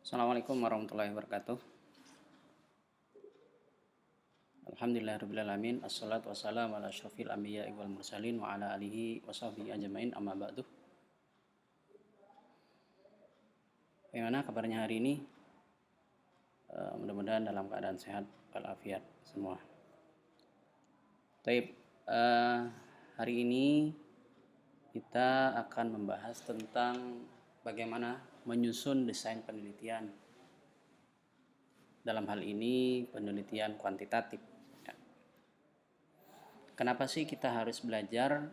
Assalamualaikum warahmatullahi wabarakatuh. Alhamdulillahirrabbilalamin. Assalatu wassalamu ala asyrafil anbiya'i wal mursalin wa ala alihi wa sahbihi ajmain amma ba'du. Bagaimana kabarnya hari ini? Mudah-mudahan dalam keadaan sehat walafiat semua. Baik, hari ini kita akan membahas tentang bagaimana menyusun desain penelitian. Dalam hal ini penelitian kuantitatif. Kenapa sih kita harus belajar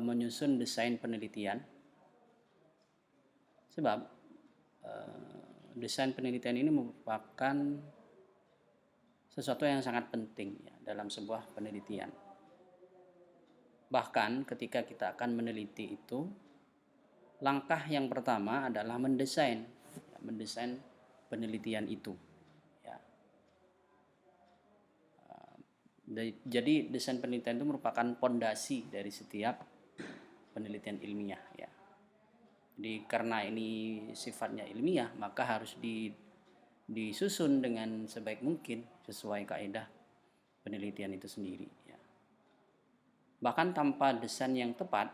menyusun desain penelitian? Sebab desain penelitian ini merupakan sesuatu yang sangat penting ya, dalam sebuah penelitian. Bahkan ketika kita akan meneliti itu, langkah yang pertama adalah mendesain penelitian itu. Ya. Jadi desain penelitian itu merupakan pondasi dari setiap penelitian ilmiah. Ya. Jadi karena ini sifatnya ilmiah, maka harus disusun dengan sebaik mungkin sesuai kaidah penelitian itu sendiri. Ya. Bahkan tanpa desain yang tepat,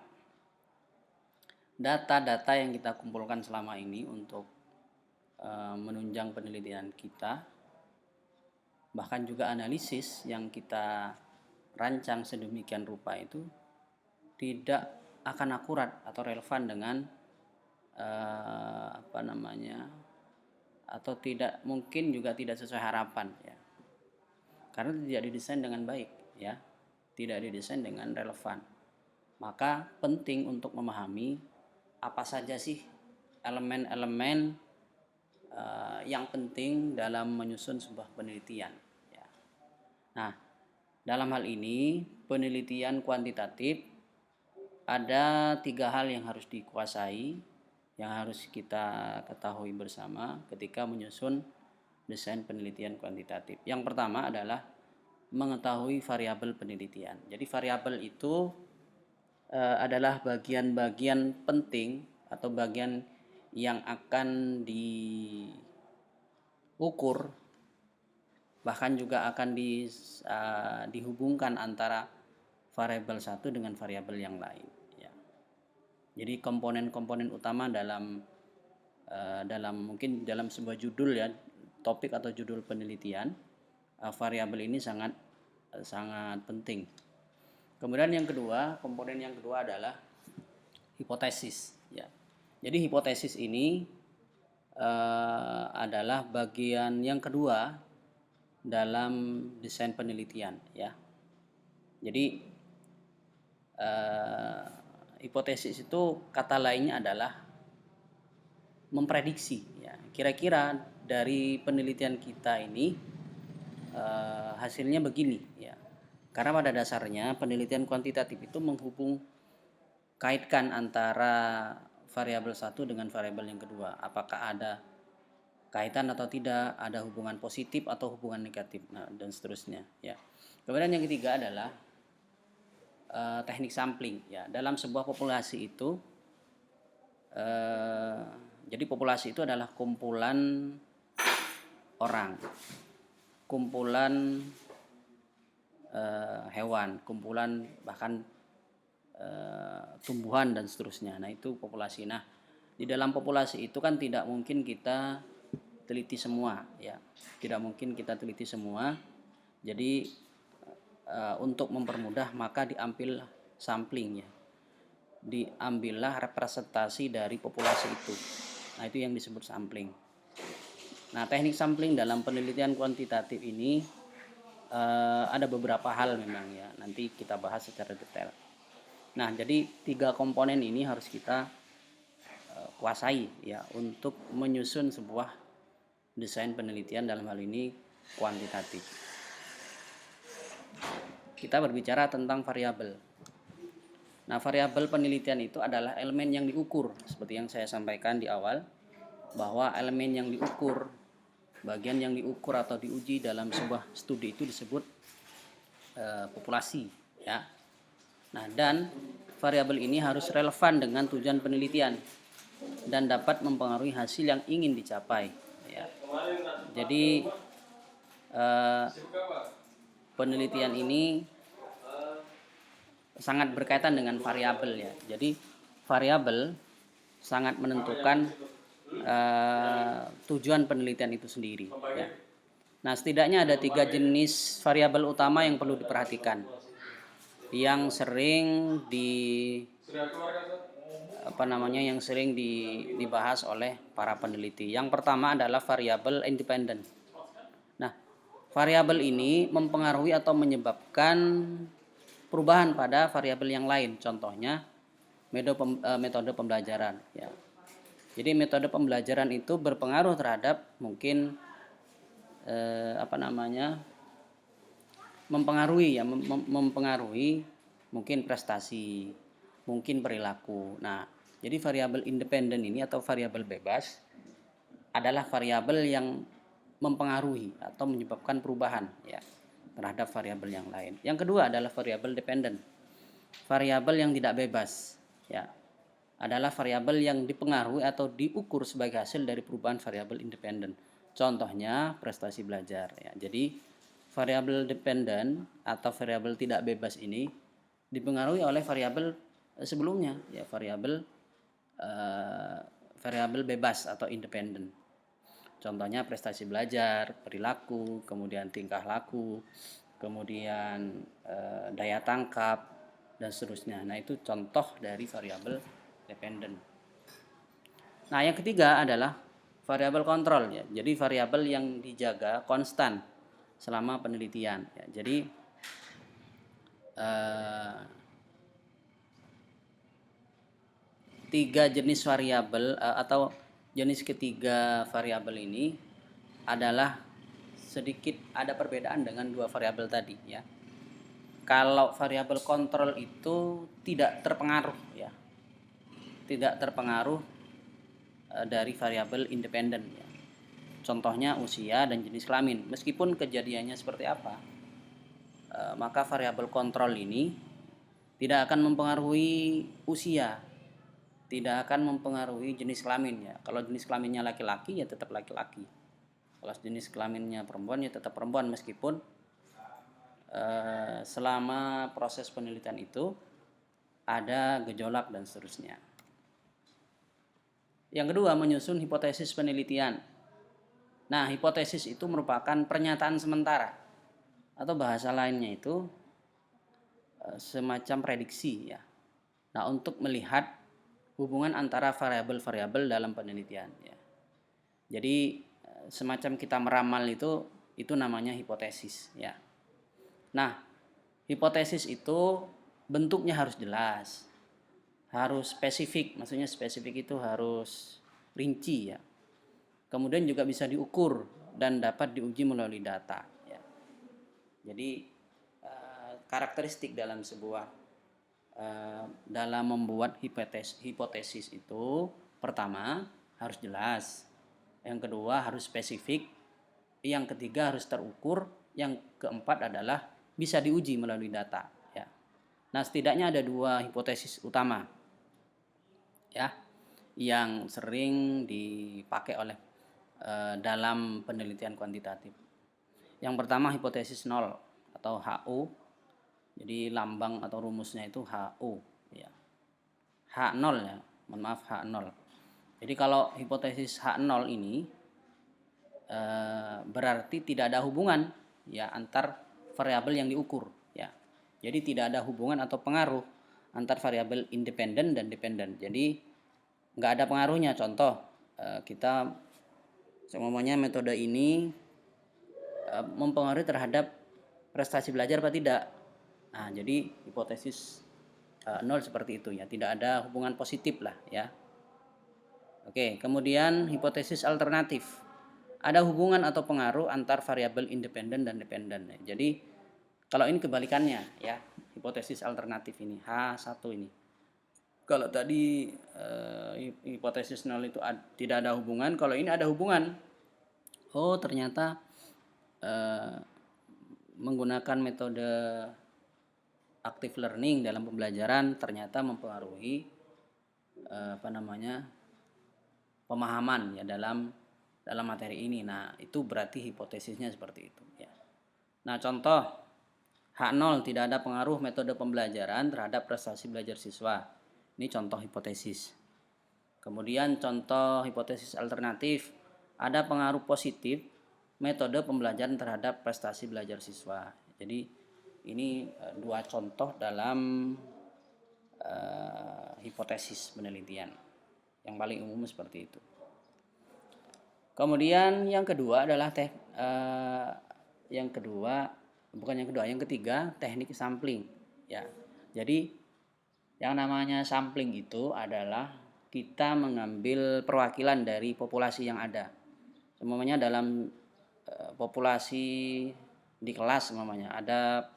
data-data yang kita kumpulkan selama ini untuk menunjang penelitian kita, bahkan juga analisis yang kita rancang sedemikian rupa itu tidak akan akurat atau relevan dengan atau tidak mungkin juga tidak sesuai harapan ya, karena tidak didesain dengan baik ya, tidak didesain dengan relevan. Maka penting untuk memahami apa saja sih elemen-elemen yang penting dalam menyusun sebuah penelitian ya. Nah, dalam hal ini penelitian kuantitatif ada 3 hal yang harus dikuasai, yang harus kita ketahui bersama ketika menyusun desain penelitian kuantitatif. Yang pertama adalah mengetahui variabel penelitian. Jadi variabel itu adalah bagian-bagian penting atau bagian yang akan diukur, bahkan juga akan dihubungkan antara variabel satu dengan variabel yang lain. Ya. Jadi komponen-komponen utama dalam mungkin dalam sebuah judul ya, topik atau judul penelitian, variabel ini sangat penting. Kemudian yang kedua, komponen yang kedua adalah hipotesis. Ya. Jadi hipotesis ini adalah bagian yang kedua dalam desain penelitian. Ya. Jadi hipotesis itu kata lainnya adalah memprediksi. Ya. Kira-kira dari penelitian kita ini hasilnya begini. Ya. Karena pada dasarnya penelitian kuantitatif itu kaitkan antara variabel satu dengan variabel yang kedua. Apakah ada kaitan atau tidak, ada hubungan positif atau hubungan negatif, nah, dan seterusnya. Ya. Kemudian yang ketiga adalah teknik sampling. Ya. Dalam sebuah populasi itu, jadi populasi itu adalah kumpulan orang, kumpulan hewan, kumpulan bahkan tumbuhan dan seterusnya. Nah, itu populasi. Nah, di dalam populasi itu kan tidak mungkin kita teliti semua ya. Tidak mungkin kita teliti semua. Jadi untuk mempermudah maka diambil sampling ya. Diambillah representasi dari populasi itu. Nah, itu yang disebut sampling. Nah, teknik sampling dalam penelitian kuantitatif ini ada beberapa hal memang ya. Nanti kita bahas secara detail. Nah, jadi 3 komponen ini harus kita kuasai ya untuk menyusun sebuah desain penelitian, dalam hal ini kuantitatif. Kita berbicara tentang variabel. Nah, variabel penelitian itu adalah elemen yang diukur, seperti yang saya sampaikan di awal, bahwa elemen yang diukur, bagian yang diukur atau diuji dalam sebuah studi itu disebut populasi ya. Nah, dan variabel ini harus relevan dengan tujuan penelitian. dan dapat mempengaruhi hasil yang ingin dicapai, ya. Jadi penelitian ini sangat berkaitan dengan variabel, ya. Jadi variabel sangat menentukan tujuan penelitian itu sendiri, ya. Nah, setidaknya ada 3 jenis variabel utama yang perlu diperhatikan, yang sering dibahas oleh para peneliti. Yang pertama adalah variabel independen. Nah, variabel ini mempengaruhi atau menyebabkan perubahan pada variabel yang lain. Contohnya metode pembelajaran, ya. Jadi metode pembelajaran itu berpengaruh terhadap mungkin mempengaruhi mungkin prestasi, mungkin perilaku. Nah, jadi variabel independen ini atau variabel bebas adalah variabel yang mempengaruhi atau menyebabkan perubahan, ya, terhadap variabel yang lain. Yang kedua adalah variabel dependen. Variabel yang tidak bebas, ya, adalah variabel yang dipengaruhi atau diukur sebagai hasil dari perubahan variabel independen. Contohnya prestasi belajar, ya. Jadi variabel dependen atau variabel tidak bebas ini dipengaruhi oleh variabel sebelumnya, ya, variabel bebas atau independen. Contohnya prestasi belajar, perilaku, kemudian tingkah laku, kemudian daya tangkap dan seterusnya. Nah, itu contoh dari variabel dependen. Nah, yang ketiga adalah variabel kontrol, ya. Jadi variabel yang dijaga konstan selama penelitian, ya. Jadi tiga jenis variabel atau jenis ketiga variabel ini adalah sedikit ada perbedaan dengan dua variabel tadi, ya. Kalau variabel kontrol itu tidak terpengaruh, ya, tidak terpengaruh dari variabel independen, ya. Contohnya usia dan jenis kelamin. Meskipun kejadiannya seperti apa, maka variabel kontrol ini tidak akan mempengaruhi usia, tidak akan mempengaruhi jenis kelamin, ya. Kalau jenis kelaminnya laki-laki, ya tetap laki-laki. Kalau jenis kelaminnya perempuan, ya tetap perempuan, meskipun selama proses penelitian itu ada gejolak dan seterusnya. Yang kedua, menyusun hipotesis penelitian. Nah, hipotesis itu merupakan pernyataan sementara atau bahasa lainnya itu semacam prediksi, ya. Nah, untuk melihat hubungan antara variabel-variabel dalam penelitian, ya. Jadi semacam kita meramal itu namanya hipotesis, ya. Nah, hipotesis itu bentuknya harus jelas, harus spesifik. Maksudnya spesifik itu harus rinci, ya. Kemudian juga bisa diukur dan dapat diuji melalui data, ya. Jadi karakteristik dalam dalam membuat hipotesis itu, pertama harus jelas, yang kedua harus spesifik, yang ketiga harus terukur, yang keempat adalah bisa diuji melalui data, ya. Nah, setidaknya ada dua hipotesis utama, ya, yang sering dipakai oleh dalam penelitian kuantitatif. Yang pertama hipotesis nol atau HO. Jadi lambang atau rumusnya itu HO, ya. H0, ya. Mohon maaf, H0. Jadi kalau hipotesis H0 ini berarti tidak ada hubungan, ya, antar variabel yang diukur, ya. Jadi tidak ada hubungan atau pengaruh antar variabel independen dan dependen. Jadi nggak ada pengaruhnya. Contoh, kita semuanya metode ini mempengaruhi terhadap prestasi belajar apa tidak. Nah, jadi hipotesis nol seperti itu, ya, tidak ada hubungan positif lah, ya. Oke, kemudian hipotesis alternatif, ada hubungan atau pengaruh antar variabel independen dan dependen. Jadi kalau ini kebalikannya, ya, hipotesis alternatif ini H1 ini. Kalau tadi hipotesis nol itu tidak ada hubungan, kalau ini ada hubungan. Oh, ternyata menggunakan metode active learning dalam pembelajaran ternyata mempengaruhi pemahaman ya dalam materi ini. Nah, itu berarti hipotesisnya seperti itu ya. Nah, contoh H0 tidak ada pengaruh metode pembelajaran terhadap prestasi belajar siswa. Ini contoh hipotesis. Kemudian contoh hipotesis alternatif, ada pengaruh positif metode pembelajaran terhadap prestasi belajar siswa. Jadi ini dua contoh dalam hipotesis penelitian yang paling umum seperti itu. Kemudian yang kedua adalah yang ketiga teknik sampling ya. Jadi yang namanya sampling itu adalah kita mengambil perwakilan dari populasi yang ada. Semuanya dalam populasi di kelas semuanya ada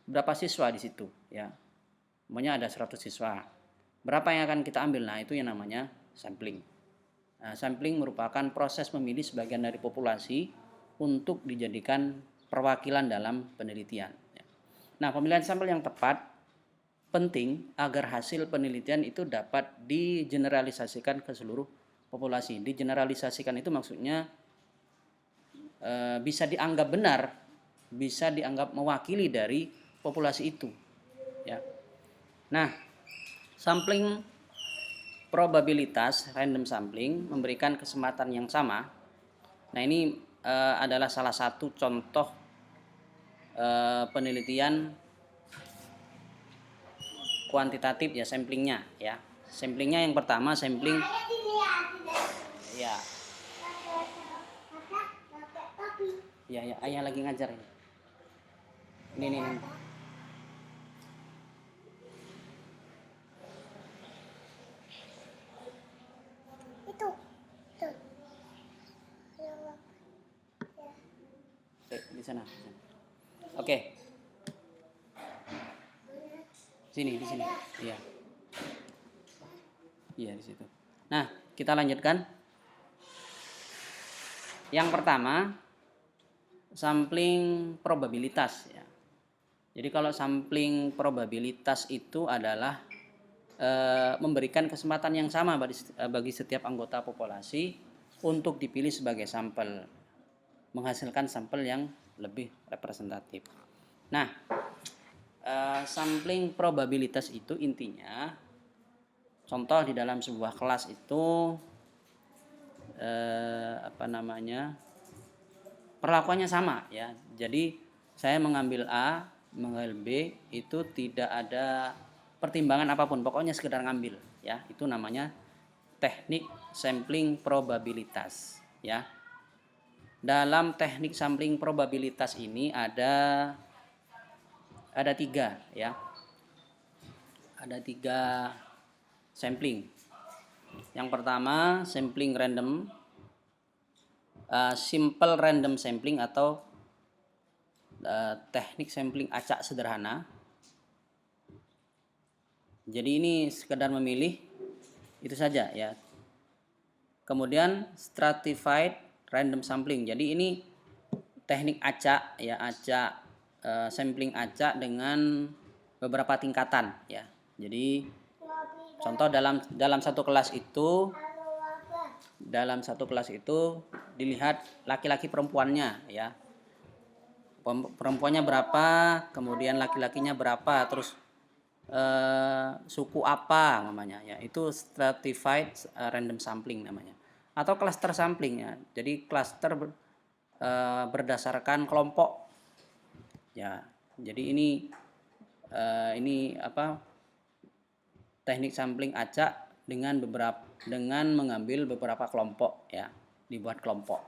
berapa siswa di situ ya. Semuanya ada 100 siswa. Berapa yang akan kita ambil? Nah, itu yang namanya sampling. Nah, sampling merupakan proses memilih sebagian dari populasi untuk dijadikan perwakilan dalam penelitian. Nah, pemilihan sampel yang tepat penting agar hasil penelitian itu dapat digeneralisasikan ke seluruh populasi. Digeneralisasikan itu maksudnya bisa dianggap benar, bisa dianggap mewakili dari populasi itu. Ya. Nah, sampling probabilitas random sampling memberikan kesempatan yang sama. Nah, ini adalah salah satu contoh penelitian kuantitatif ya, samplingnya ya. Samplingnya yang pertama sampling ya. Ya, ayah lagi ngajar ini. Ini. Itu. Di sana. Oke. Di sini. Iya. Iya, di situ. Nah, kita lanjutkan. Yang pertama, sampling probabilitas ya. Jadi kalau sampling probabilitas itu adalah memberikan kesempatan yang sama bagi setiap anggota populasi untuk dipilih sebagai sampel, menghasilkan sampel yang lebih representatif. Nah, sampling probabilitas itu intinya, contoh di dalam sebuah kelas itu perlakuannya sama ya. Jadi saya mengambil A, mengambil B, itu tidak ada pertimbangan apapun, pokoknya sekedar ngambil ya. Itu namanya teknik sampling probabilitas ya. Dalam teknik sampling probabilitas ini ada 3 ya. Ada 3 sampling. Yang pertama sampling random, simple random sampling atau teknik sampling acak sederhana. Jadi ini sekedar memilih itu saja ya. Kemudian stratified random sampling. Jadi ini teknik acak ya, sampling acak dengan beberapa tingkatan ya. Jadi contoh dalam satu kelas itu dilihat laki-laki perempuannya ya. Perempuannya berapa, kemudian laki-lakinya berapa, terus suku apa namanya ya. Itu stratified random sampling namanya. Atau cluster sampling ya. Jadi cluster berdasarkan kelompok. Ya. Jadi ini teknik sampling acak dengan mengambil beberapa kelompok ya, dibuat kelompok.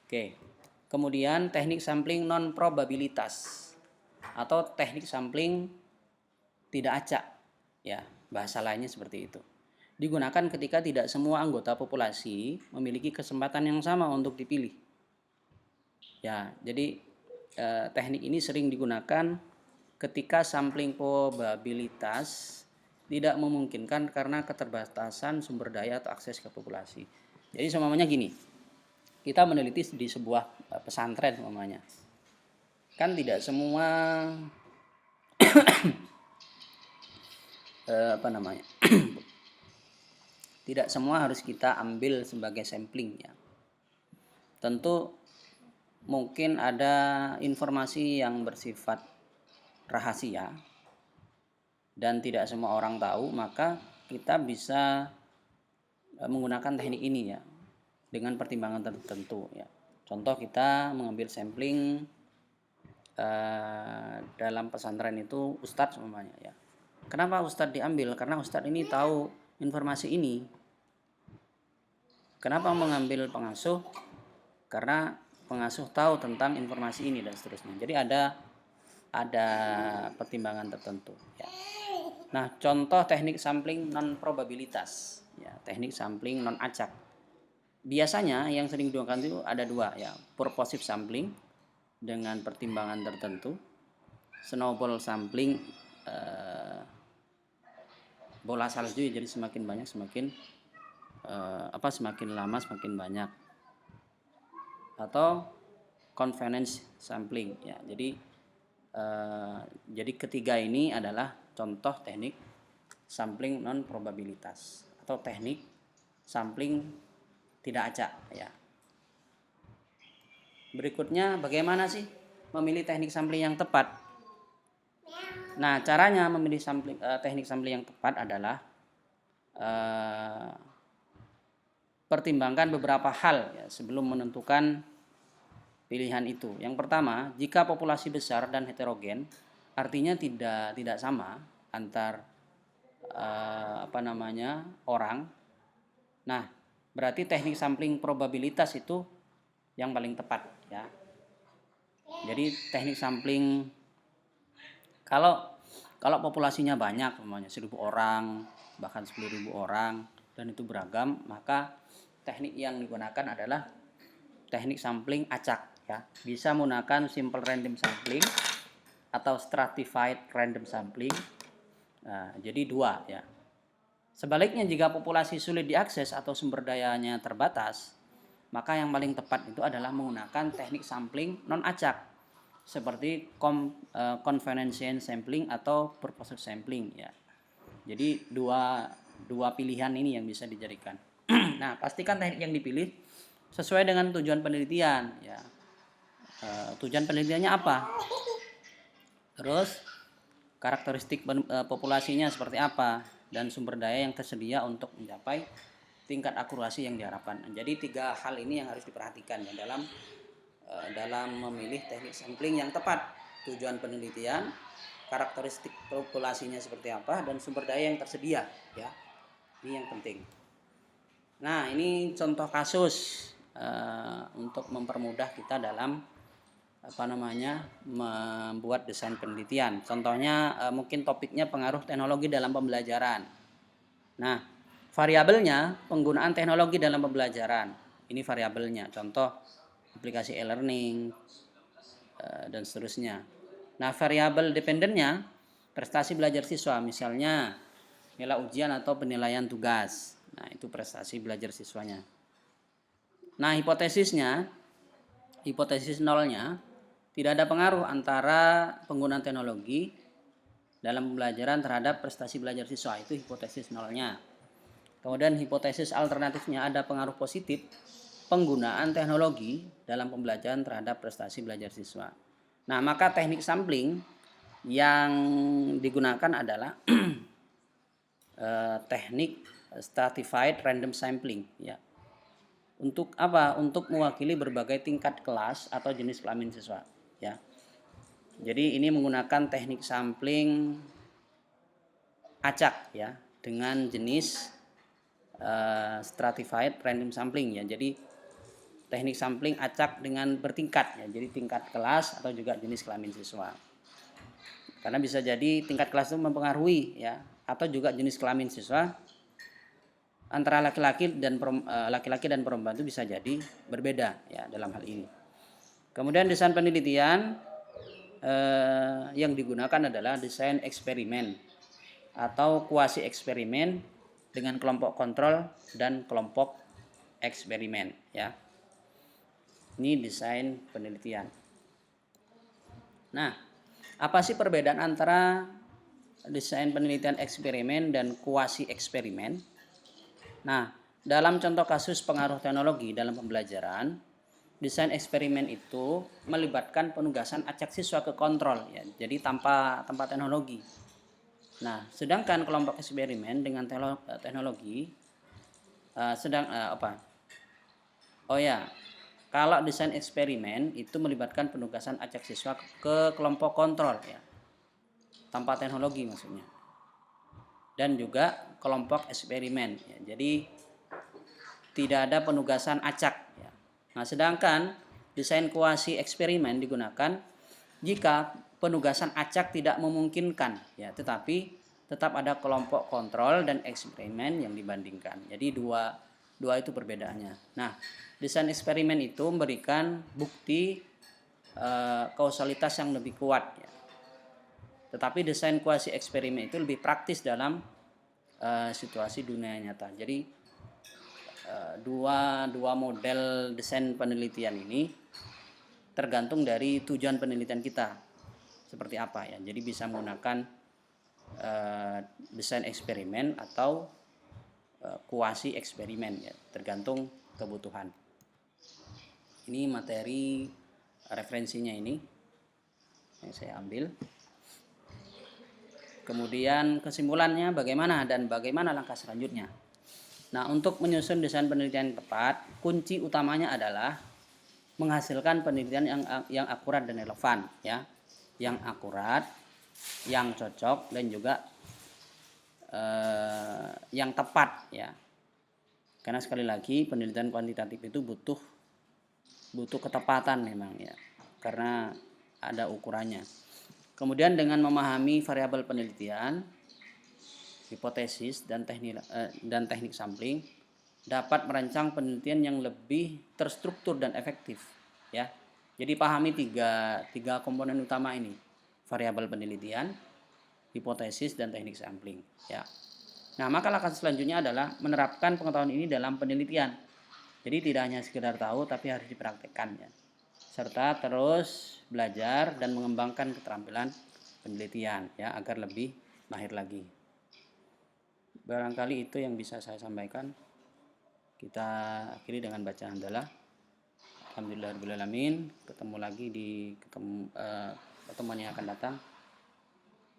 Oke. Kemudian teknik sampling non probabilitas atau teknik sampling tidak acak ya, bahasa lainnya seperti itu. Digunakan ketika tidak semua anggota populasi memiliki kesempatan yang sama untuk dipilih. Ya, jadi teknik ini sering digunakan ketika sampling probabilitas tidak memungkinkan karena keterbatasan sumber daya atau akses ke populasi. Jadi semuanya gini, kita meneliti di sebuah pesantren semuanya, kan tidak semua Tidak semua harus kita ambil sebagai sampling ya. Tentu mungkin ada informasi yang bersifat rahasia dan tidak semua orang tahu, maka kita bisa menggunakan teknik ini ya dengan pertimbangan tertentu ya. Contoh, kita mengambil sampling dalam pesantren itu ustadz umpamanya ya. Kenapa ustadz diambil? Karena ustadz ini tahu informasi ini. Kenapa mengambil pengasuh? Karena pengasuh tahu tentang informasi ini dan seterusnya. Jadi ada pertimbangan tertentu ya. Nah, contoh teknik sampling non probabilitas ya, teknik sampling non acak. Biasanya yang sering digunakan itu ada dua ya, purposive sampling dengan pertimbangan tertentu, snowball sampling, bola salju ya, jadi semakin banyak semakin semakin lama semakin banyak, atau convenience sampling ya. Jadi ketiga ini adalah contoh teknik sampling non probabilitas atau teknik sampling tidak acak ya. Berikutnya, bagaimana sih memilih teknik sampling yang tepat? Nah, caranya memilih teknik sampling yang tepat adalah pertimbangkan beberapa hal ya, sebelum menentukan pilihan itu. Yang pertama, jika populasi besar dan heterogen, artinya tidak sama antar orang. Nah, berarti teknik sampling probabilitas itu yang paling tepat ya. Jadi teknik sampling kalau populasinya banyak, umpamanya 1.000 orang, bahkan 10.000 orang dan itu beragam, maka teknik yang digunakan adalah teknik sampling acak ya. Bisa menggunakan simple random sampling atau stratified random sampling. Nah, jadi dua ya. Sebaliknya, jika populasi sulit diakses atau sumber dayanya terbatas, maka yang paling tepat itu adalah menggunakan teknik sampling non acak seperti convenience sampling atau purposive sampling ya. Jadi dua pilihan ini yang bisa dijadikan. Nah, pastikan teknik yang dipilih sesuai dengan tujuan penelitian ya. Tujuan penelitiannya apa? Terus karakteristik populasinya seperti apa, dan sumber daya yang tersedia untuk mencapai tingkat akurasi yang diharapkan. Jadi 3 hal ini yang harus diperhatikan ya dalam memilih teknik sampling yang tepat. Tujuan penelitian, karakteristik populasinya seperti apa, dan sumber daya yang tersedia ya. Ini yang penting. Nah, ini contoh kasus untuk mempermudah kita dalam membuat desain penelitian. Contohnya mungkin topiknya pengaruh teknologi dalam pembelajaran. Nah, variabelnya penggunaan teknologi dalam pembelajaran. Ini variabelnya. Contoh aplikasi e-learning dan seterusnya. Nah, variabel dependennya prestasi belajar siswa, misalnya nilai ujian atau penilaian tugas. Nah, itu prestasi belajar siswanya. Nah, hipotesis nolnya, tidak ada pengaruh antara penggunaan teknologi dalam pembelajaran terhadap prestasi belajar siswa. Itu hipotesis nolnya. Kemudian hipotesis alternatifnya, ada pengaruh positif penggunaan teknologi dalam pembelajaran terhadap prestasi belajar siswa. Nah, maka teknik sampling yang digunakan adalah teknik stratified random sampling ya. Untuk apa? Untuk mewakili berbagai tingkat kelas atau jenis kelamin siswa ya. Jadi ini menggunakan teknik sampling acak ya dengan jenis stratified random sampling ya. Jadi teknik sampling acak dengan bertingkat ya. Jadi tingkat kelas atau juga jenis kelamin siswa. Karena bisa jadi tingkat kelas itu mempengaruhi ya, atau juga jenis kelamin siswa antara laki-laki dan perempuan itu bisa jadi berbeda ya dalam hal ini. Kemudian desain penelitian yang digunakan adalah desain eksperimen atau kuasi eksperimen dengan kelompok kontrol dan kelompok eksperimen ya. Ini desain penelitian. Nah, apa sih perbedaan antara desain penelitian eksperimen dan kuasi eksperimen? Nah, dalam contoh kasus pengaruh teknologi dalam pembelajaran, desain eksperimen itu melibatkan penugasan acak siswa ke kontrol ya. Jadi tanpa teknologi. Nah, sedangkan kelompok eksperimen dengan teknologi apa? Oh ya, kalau desain eksperimen itu melibatkan penugasan acak siswa ke kelompok kontrol ya. Tanpa teknologi maksudnya. Dan juga kelompok eksperimen ya. Jadi tidak ada penugasan acak ya. Nah, sedangkan desain kuasi eksperimen digunakan jika penugasan acak tidak memungkinkan ya, tetapi tetap ada kelompok kontrol dan eksperimen yang dibandingkan. Jadi dua itu perbedaannya. Nah, desain eksperimen itu memberikan bukti kausalitas yang lebih kuat ya. Tetapi desain kuasi eksperimen itu lebih praktis dalam situasi dunia nyata. Jadi dua model desain penelitian ini tergantung dari tujuan penelitian kita seperti apa ya. Jadi bisa menggunakan desain eksperimen atau kuasi eksperimen ya, tergantung kebutuhan. Ini materi referensinya ini yang saya ambil. Kemudian kesimpulannya bagaimana dan bagaimana langkah selanjutnya. Nah, untuk menyusun desain penelitian yang tepat, kunci utamanya adalah menghasilkan penelitian yang akurat dan relevan ya. Yang akurat, yang cocok dan juga yang tepat ya. Karena sekali lagi penelitian kuantitatif itu butuh ketepatan memang ya. Karena ada ukurannya. Kemudian dengan memahami variabel penelitian, hipotesis dan teknik sampling dapat merancang penelitian yang lebih terstruktur dan efektif ya. Jadi pahami tiga komponen utama ini, variabel penelitian, hipotesis dan teknik sampling ya. Nah, maka langkah selanjutnya adalah menerapkan pengetahuan ini dalam penelitian. Jadi tidak hanya sekedar tahu tapi harus dipraktekkan ya. Serta terus belajar dan mengembangkan keterampilan penelitian ya agar lebih mahir lagi. Barangkali itu yang bisa saya sampaikan. Kita akhiri dengan bacaan hamdalah. Alhamdulillahirabbil. Ketemu lagi di pertemuan yang akan datang.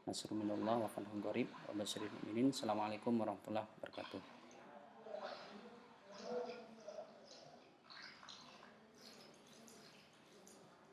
Nasrullah wa fathun qarib wa basyiril mu'minin. Assalamualaikum warahmatullahi wabarakatuh.